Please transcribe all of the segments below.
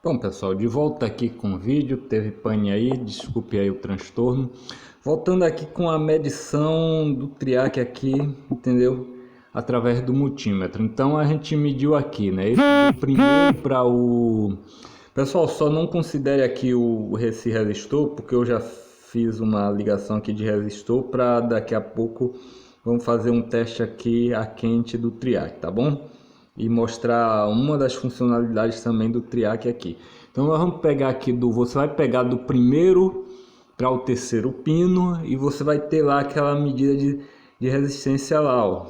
Bom, pessoal, de volta aqui com o vídeo, teve pane aí, desculpe aí o transtorno. Voltando aqui com a medição do triac aqui, entendeu? Através do multímetro. Então a gente mediu aqui, né? Esse do primeiro para o... Pessoal, só não considere aqui esse resistor, porque eu já fiz uma ligação aqui de resistor para daqui a pouco vamos fazer um teste aqui a quente do triac, tá bom? E mostrar uma das funcionalidades também do triac aqui. Então nós vamos pegar aqui você vai pegar do primeiro para o terceiro pino e você vai ter lá aquela medida de resistência lá, ó,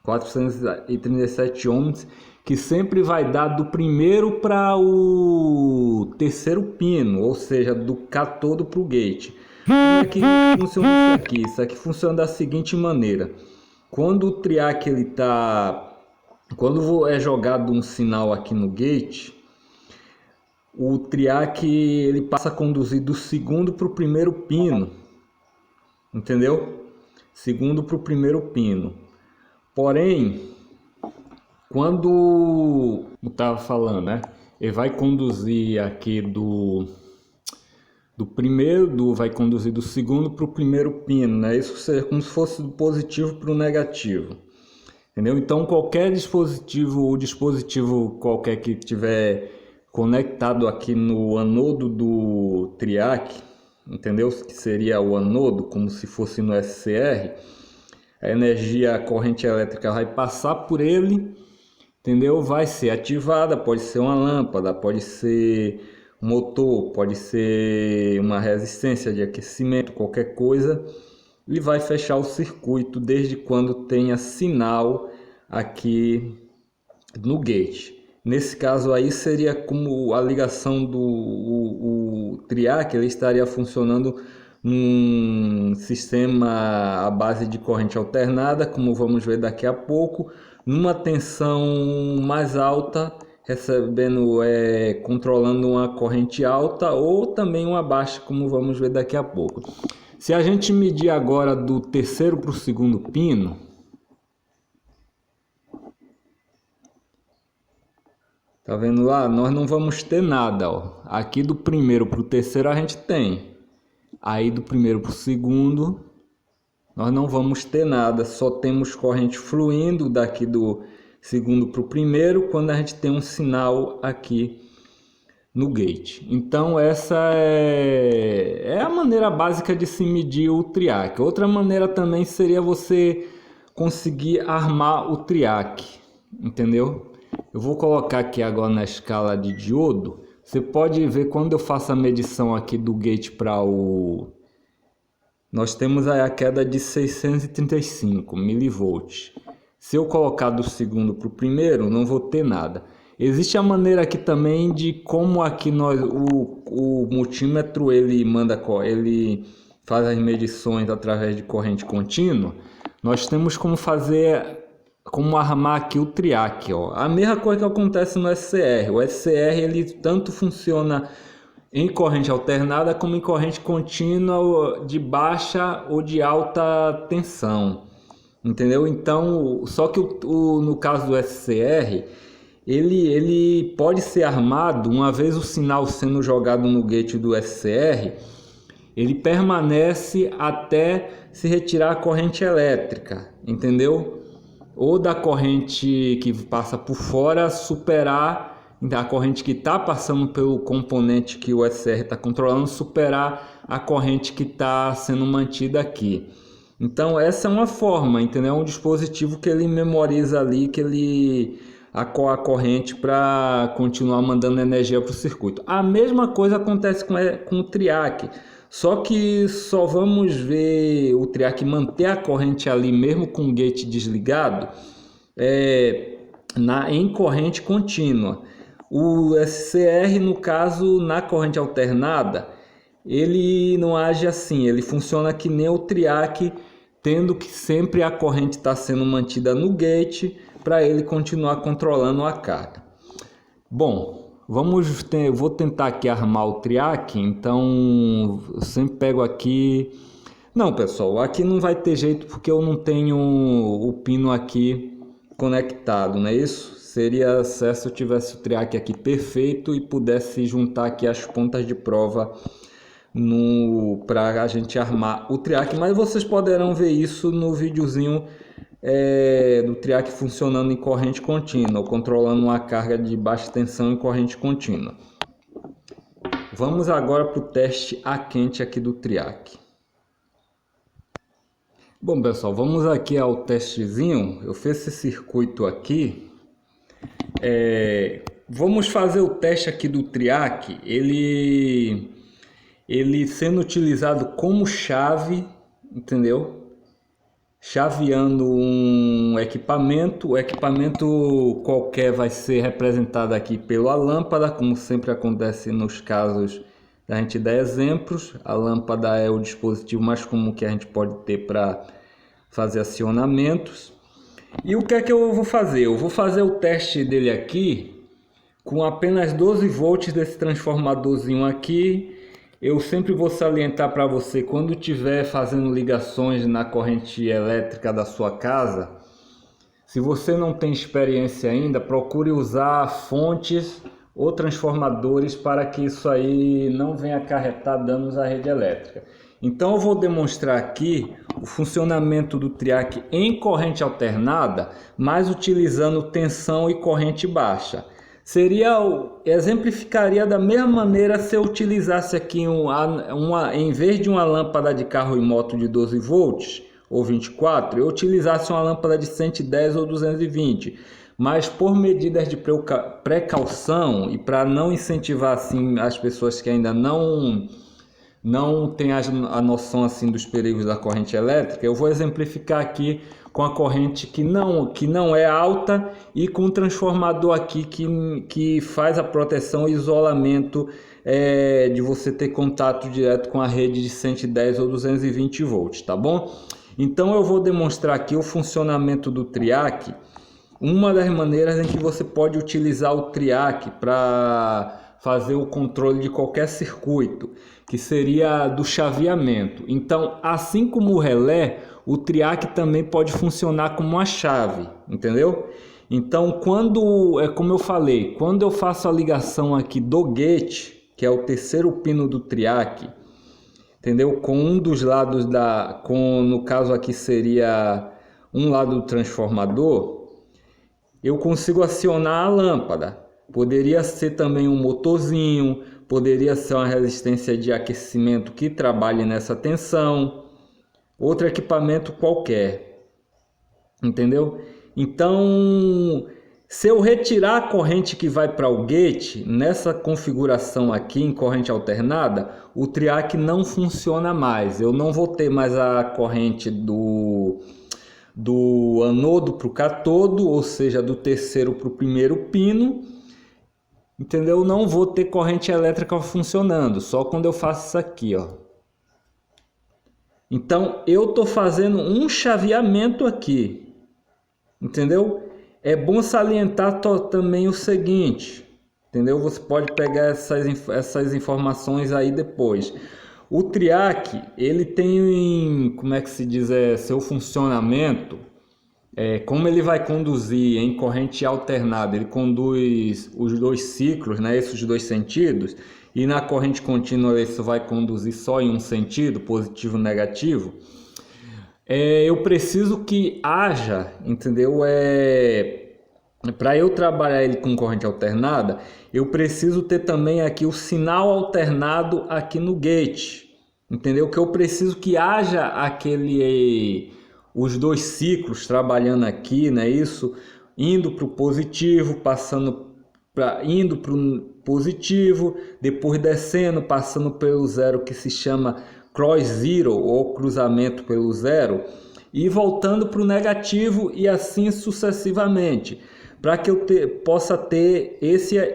437 ohms, que sempre vai dar do primeiro para o terceiro pino, ou seja, do cátodo para o gate. Como é que funciona isso aqui? Isso aqui funciona da seguinte maneira: quando o triac quando é jogado um sinal aqui no gate, o triac ele passa a conduzir do segundo para o primeiro pino, entendeu? Segundo para o primeiro pino. Porém, quando eu estava falando, né? Ele vai conduzir aqui vai conduzir do segundo para o primeiro pino, né? Isso seria como se fosse do positivo para o negativo. Entendeu? Então qualquer dispositivo qualquer que tiver conectado aqui no anodo do triac, entendeu? Que seria o anodo, como se fosse no SCR, a corrente elétrica vai passar por ele, entendeu? Vai ser ativada, pode ser uma lâmpada, pode ser um motor, pode ser uma resistência de aquecimento, qualquer coisa, e vai fechar o circuito desde quando tenha sinal aqui no gate. Nesse caso aí seria como a ligação o triac, ele estaria funcionando num sistema à base de corrente alternada, como vamos ver daqui a pouco, numa tensão mais alta, controlando uma corrente alta ou também uma baixa, como vamos ver daqui a pouco. Se a gente medir agora do terceiro para o segundo pino, tá vendo lá? Nós não vamos ter nada, ó. Aqui do primeiro para o terceiro a gente tem. Aí do primeiro para o segundo, nós não vamos ter nada. Só temos corrente fluindo daqui do segundo para o primeiro, quando a gente tem um sinal aqui no gate. Então essa é a maneira básica de se medir o triac. Outra maneira também seria você conseguir armar o triac, entendeu? Eu vou colocar aqui agora na escala de diodo. Você pode ver quando eu faço a medição aqui do gate para o... Nós temos aí a queda de 635 milivolts. Se eu colocar do segundo para o primeiro, não vou ter nada. Existe a maneira aqui também de como aqui o multímetro ele faz as medições através de corrente contínua. Nós temos como armar aqui o triac, ó. A mesma coisa que acontece no SCR. O SCR ele tanto funciona em corrente alternada como em corrente contínua de baixa ou de alta tensão, entendeu? Então, só que no caso do SCR, ele pode ser armado uma vez o sinal sendo jogado no gate do SCR, ele permanece até se retirar a corrente elétrica, entendeu? Ou da corrente que passa por fora superar a corrente que está passando pelo componente que o SCR está controlando, superar a corrente que está sendo mantida aqui. Então essa é uma forma, entendeu? É um dispositivo que ele memoriza ali, a corrente para continuar mandando energia para o circuito. A mesma coisa acontece com o triac, só que só vamos ver o triac manter a corrente ali mesmo com o gate desligado em corrente contínua. O SCR, no caso, na corrente alternada, ele não age assim, ele funciona que nem o triac, tendo que sempre a corrente está sendo mantida no gate para ele continuar controlando a carga. Bom, vou tentar aqui armar o triac, então eu sempre pego aqui... Não, pessoal, aqui não vai ter jeito porque eu não tenho o pino aqui conectado, não é isso? seria certo se eu tivesse o triac aqui perfeito e pudesse juntar aqui as pontas de prova para a gente armar o triac, mas vocês poderão ver isso no videozinho do triac funcionando em corrente contínua, controlando uma carga de baixa tensão em corrente contínua. Vamos agora para o teste a quente aqui do triac. Bom pessoal, vamos aqui ao testezinho. Eu fiz esse circuito aqui. Vamos fazer o teste aqui do triac, ele sendo utilizado como chave, entendeu? Chaveando um equipamento, o equipamento qualquer vai ser representado aqui pela lâmpada, como sempre acontece nos casos da gente dar exemplos. A lâmpada é o dispositivo mais comum que a gente pode ter para fazer acionamentos. E o que é que eu vou fazer? Eu vou fazer o teste dele aqui com apenas 12 volts desse transformadorzinho aqui. Eu sempre vou salientar para você, quando estiver fazendo ligações na corrente elétrica da sua casa, se você não tem experiência ainda, procure usar fontes ou transformadores para que isso aí não venha acarretar danos à rede elétrica. Então eu vou demonstrar aqui o funcionamento do triac em corrente alternada, mas utilizando tensão e corrente baixa. Exemplificaria da mesma maneira se eu utilizasse aqui em vez de uma lâmpada de carro e moto de 12 volts ou 24, eu utilizasse uma lâmpada de 110 ou 220. Mas por medidas de precaução e para não incentivar assim as pessoas que ainda não têm a noção assim dos perigos da corrente elétrica, eu vou exemplificar aqui com a corrente que não é alta e com o transformador aqui que faz a proteção e isolamento de você ter contato direto com a rede de 110 ou 220 volts, tá bom? Então eu vou demonstrar aqui o funcionamento do triac, uma das maneiras em que você pode utilizar o triac para fazer o controle de qualquer circuito, que seria do chaveamento. Então, assim como o relé, o triac também pode funcionar como uma chave, entendeu? Então, como eu falei, quando eu faço a ligação aqui do gate, que é o terceiro pino do triac, entendeu? Com um dos lados no caso aqui seria um lado do transformador, eu consigo acionar a lâmpada. Poderia ser também um motorzinho, poderia ser uma resistência de aquecimento que trabalhe nessa tensão, outro equipamento qualquer, entendeu? Então, se eu retirar a corrente que vai para o gate, nessa configuração aqui em corrente alternada, o triac não funciona mais. Eu não vou ter mais a corrente do anodo para o catodo, ou seja, do terceiro para o primeiro pino, entendeu? Não vou ter corrente elétrica funcionando, só quando eu faço isso aqui, ó. Então eu tô fazendo um chaveamento aqui, entendeu? É bom salientar também o seguinte, entendeu? Você pode pegar essas informações aí depois. O triac, ele tem, como é que se diz, seu funcionamento, como ele vai conduzir em corrente alternada, ele conduz os dois ciclos, né, esses dois sentidos, e na corrente contínua isso vai conduzir só em um sentido, positivo e negativo. Eu preciso que haja, entendeu? Para eu trabalhar ele com corrente alternada, eu preciso ter também aqui o sinal alternado aqui no gate, entendeu? Que eu preciso que haja os dois ciclos trabalhando aqui, né? Isso, indo para o positivo, indo para o positivo, depois descendo, passando pelo zero, que se chama cross zero ou cruzamento pelo zero, e voltando para o negativo e assim sucessivamente, para que eu possa ter esse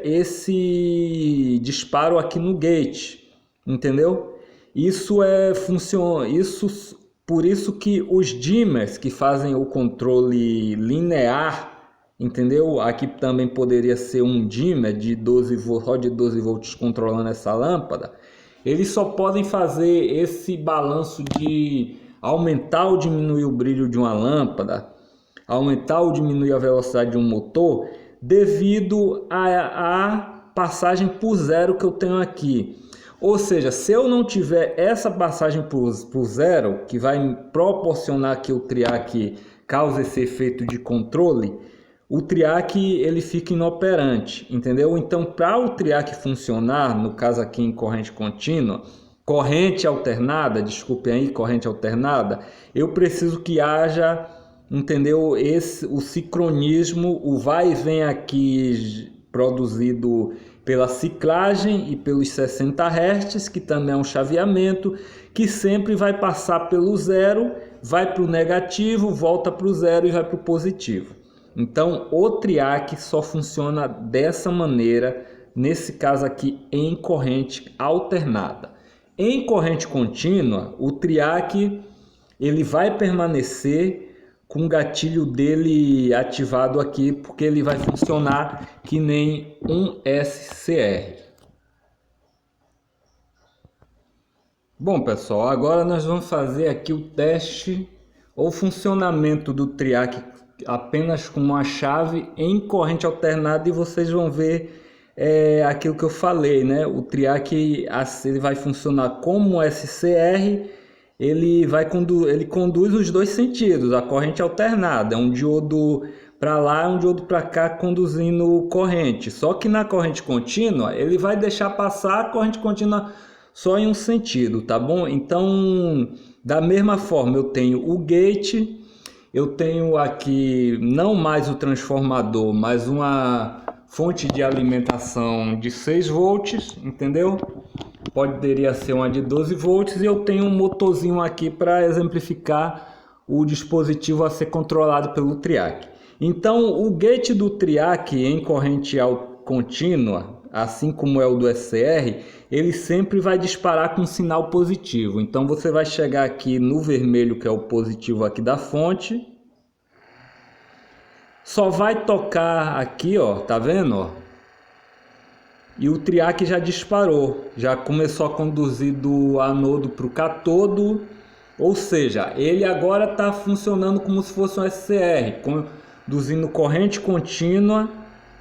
disparo aqui no gate, entendeu? Por isso que os dimmers que fazem o controle linear, entendeu? Aqui também poderia ser um dimmer de 12 volts controlando essa lâmpada. Eles só podem fazer esse balanço de aumentar ou diminuir o brilho de uma lâmpada, aumentar ou diminuir a velocidade de um motor, devido à passagem por zero que eu tenho aqui. Ou seja, se eu não tiver essa passagem por zero, que vai proporcionar que o triac cause esse efeito de controle, o triac ele fica inoperante, entendeu? Então, para o triac funcionar, no caso aqui em corrente contínua, corrente alternada, desculpe aí, corrente alternada, eu preciso que haja, entendeu? O sincronismo, o vai e vem aqui produzido pela ciclagem e pelos 60 Hz, que também é um chaveamento, que sempre vai passar pelo zero, vai para o negativo, volta para o zero e vai para o positivo. Então, o triac só funciona dessa maneira, nesse caso aqui, em corrente alternada. Em corrente contínua, o triac ele vai permanecer com o gatilho dele ativado aqui, porque ele vai funcionar que nem um SCR. Bom, pessoal, agora nós vamos fazer aqui o teste ou funcionamento do triac apenas com uma chave em corrente alternada e vocês vão ver aquilo que eu falei, né? O triac ele vai funcionar como SCR, ele conduz os dois sentidos, a corrente alternada, é um diodo para lá, um diodo para cá conduzindo corrente. Só que na corrente contínua, ele vai deixar passar a corrente contínua só em um sentido, tá bom? Então, da mesma forma, eu tenho o gate, eu tenho aqui não mais o transformador, mas uma fonte de alimentação de 6 volts, entendeu? Poderia ser uma de 12 volts e eu tenho um motorzinho aqui para exemplificar o dispositivo a ser controlado pelo triac. Então, o gate do triac em corrente contínua, assim como é o do SCR, ele sempre vai disparar com um sinal positivo. Então você vai chegar aqui no vermelho, que é o positivo aqui da fonte. Só vai tocar aqui, ó, tá vendo, ó? E o triac já disparou, já começou a conduzir do anodo para o catodo, ou seja, ele agora está funcionando como se fosse um SCR, conduzindo corrente contínua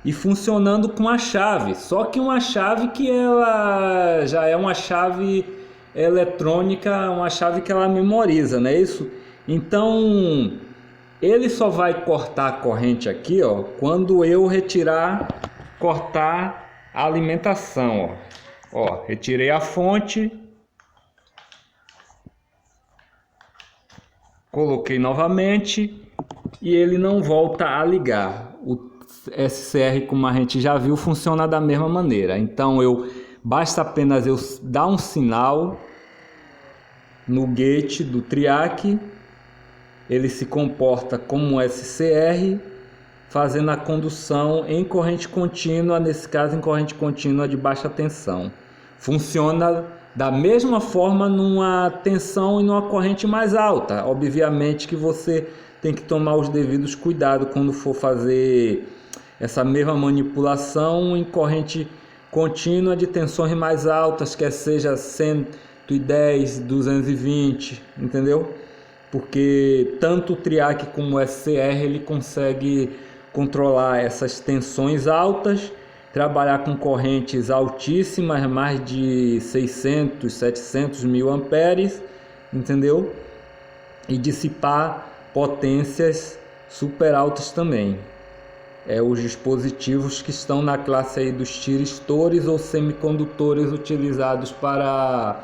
e funcionando com a chave, só que uma chave que ela já é uma chave eletrônica, uma chave que ela memoriza, não é isso? Então ele só vai cortar a corrente aqui, ó, quando eu cortar a alimentação, ó, retirei a fonte, coloquei novamente e ele não volta a ligar. O SCR, como a gente já viu, funciona da mesma maneira. Então basta apenas eu dar um sinal no gate do triac, ele se comporta como um SCR, fazendo a condução em corrente contínua, nesse caso em corrente contínua de baixa tensão. Funciona da mesma forma numa tensão e numa corrente mais alta. Obviamente que você tem que tomar os devidos cuidados quando for fazer essa mesma manipulação em corrente contínua de tensões mais altas, quer seja 110, 220, entendeu? Porque tanto o triac como o SCR ele consegue controlar essas tensões altas, trabalhar com correntes altíssimas, mais de 600, 700 mil amperes, entendeu? E dissipar potências super altas também. Os dispositivos que estão na classe aí dos tiristores ou semicondutores utilizados para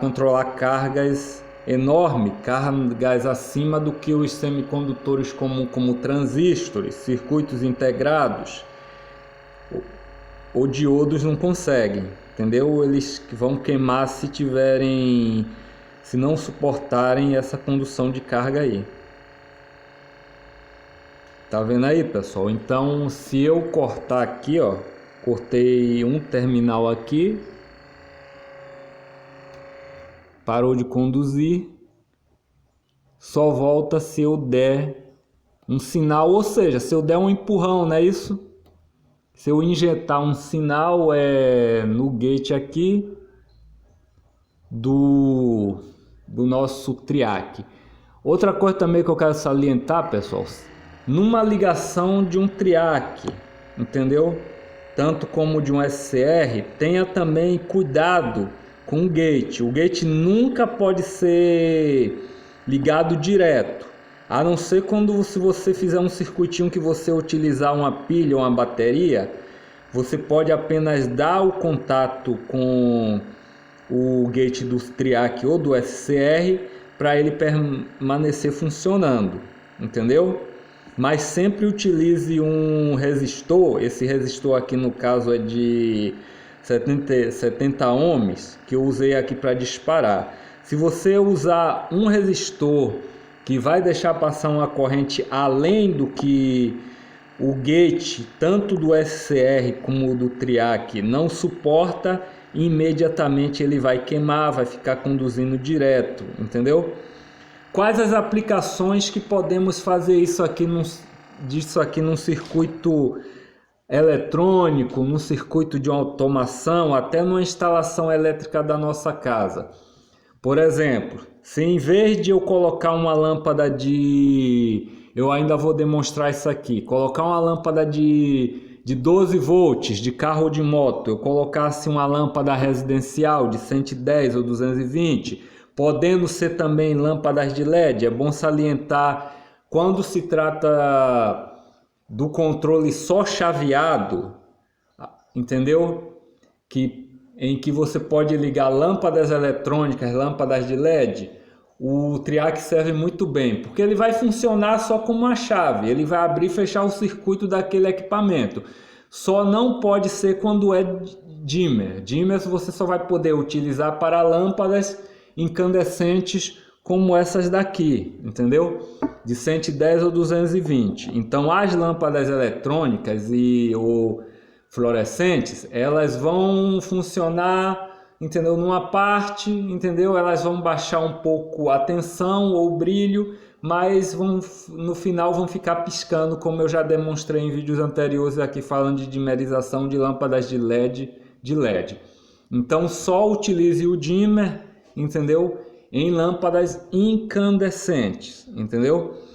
controlar cargas enormes, cargas acima do que os semicondutores como transistores, circuitos integrados ou diodos não conseguem, entendeu? Eles vão queimar se não suportarem essa condução de carga aí. Tá vendo aí, pessoal? Então, se eu cortar aqui, ó, cortei um terminal aqui, parou de conduzir, só volta se eu der um sinal, ou seja, se eu der um empurrão, não é isso? Se eu injetar um sinal no gate aqui do nosso triac. Outra coisa também que eu quero salientar, pessoal, numa ligação de um triac, entendeu? Tanto como de um SCR, tenha também cuidado com o gate. O gate nunca pode ser ligado direto, a não ser quando se você fizer um circuitinho que você utilizar uma pilha ou uma bateria, você pode apenas dar o contato com o gate do triac ou do SCR para ele permanecer funcionando, entendeu? Mas sempre utilize um resistor. Esse resistor aqui no caso é de 70 ohms, que eu usei aqui para disparar. Se você usar um resistor que vai deixar passar uma corrente além do que o gate, tanto do SCR como do triac, não suporta, imediatamente ele vai queimar, vai ficar conduzindo direto, entendeu? Quais as aplicações que podemos fazer disso aqui num circuito eletrônico, num circuito de automação, até numa instalação elétrica da nossa casa? Por exemplo, se em vez de eu colocar uma lâmpada eu ainda vou demonstrar isso aqui, colocar uma lâmpada de 12 volts de carro ou de moto, eu colocasse uma lâmpada residencial de 110 ou 220, podendo ser também lâmpadas de LED. É bom salientar, quando se trata do controle só chaveado, entendeu? Em que você pode ligar lâmpadas eletrônicas, lâmpadas de LED, o triac serve muito bem, porque ele vai funcionar só como uma chave, ele vai abrir e fechar o circuito daquele equipamento. Só não pode ser quando é dimmer. Dimmer você só vai poder utilizar para lâmpadas incandescentes como essas daqui, entendeu? De 110 ou 220. Então as lâmpadas eletrônicas ou fluorescentes, elas vão funcionar, entendeu? Numa parte, entendeu? Elas vão baixar um pouco a tensão ou o brilho, mas no final vão ficar piscando, como eu já demonstrei em vídeos anteriores aqui falando de dimerização de lâmpadas de LED. Então só utilize o dimmer, entendeu? Em lâmpadas incandescentes, entendeu?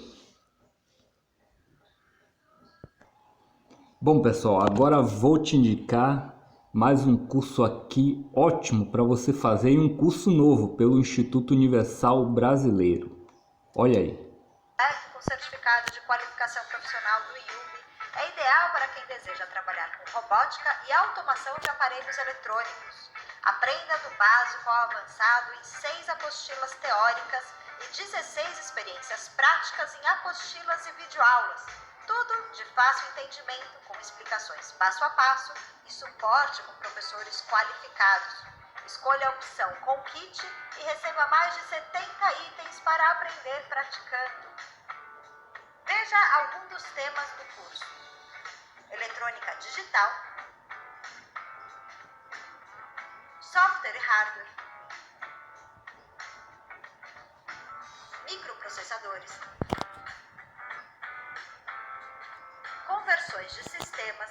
Bom, pessoal, agora vou te indicar mais um curso aqui ótimo para você fazer, e um curso novo pelo Instituto Universal Brasileiro. Olha aí. Com certificado de qualificação profissional do IUB, é ideal para quem deseja trabalhar com robótica e automação de aparelhos eletrônicos. Aprenda do básico ao avançado em 6 apostilas teóricas e 16 experiências práticas em apostilas e videoaulas. Tudo de fácil entendimento, com explicações passo a passo e suporte com professores qualificados. Escolha a opção com kit e receba mais de 70 itens para aprender praticando. Veja algum dos temas do curso: eletrônica digital, software e hardware, microprocessadores, conversões de sistemas,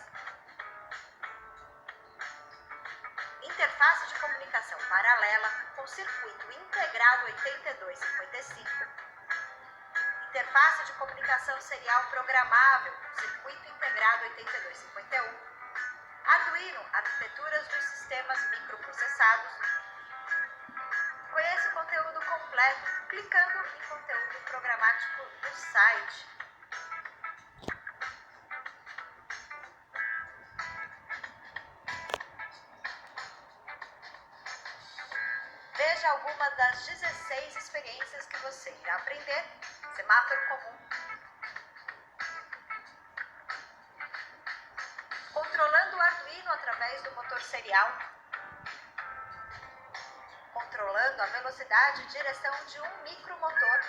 interface de comunicação paralela com circuito integrado 8255, interface de comunicação serial programável com circuito integrado 8251, Arduino, arquiteturas dos sistemas microprocessados. Conheça o conteúdo completo clicando em conteúdo programático do site. Veja alguma das 16 experiências que você irá aprender. Semáforo comum, controlando o Arduino através do motor serial, controlando a velocidade e direção de um micromotor,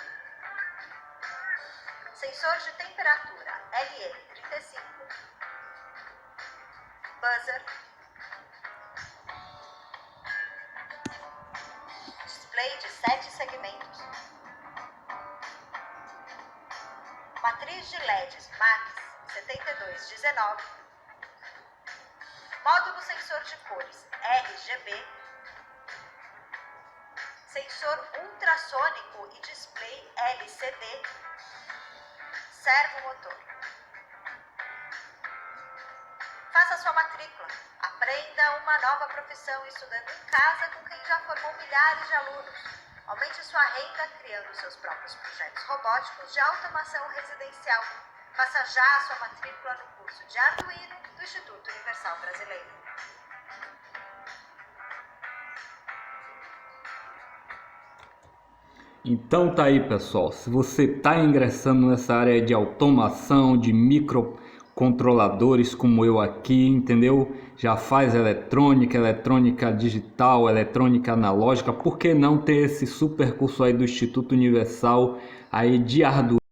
sensor de temperatura LM35, buzzer, display de 7 segmentos, matriz de LEDs Max 7219, módulo sensor de cores RGB, sensor ultrassônico e display LCD, servomotor. Faça sua matrícula. Aprenda uma nova profissão estudando em casa com quem já formou milhares de alunos. Aumente sua renda criando seus próprios projetos robóticos de automação residencial. Faça já a sua matrícula no curso de Arduino do Instituto Universal Brasileiro. Então tá aí, pessoal, se você está ingressando nessa área de automação, de microcontroladores como eu aqui, entendeu? Já faz eletrônica, eletrônica digital, eletrônica analógica, por que não ter esse super curso aí do Instituto Universal aí de Arduino?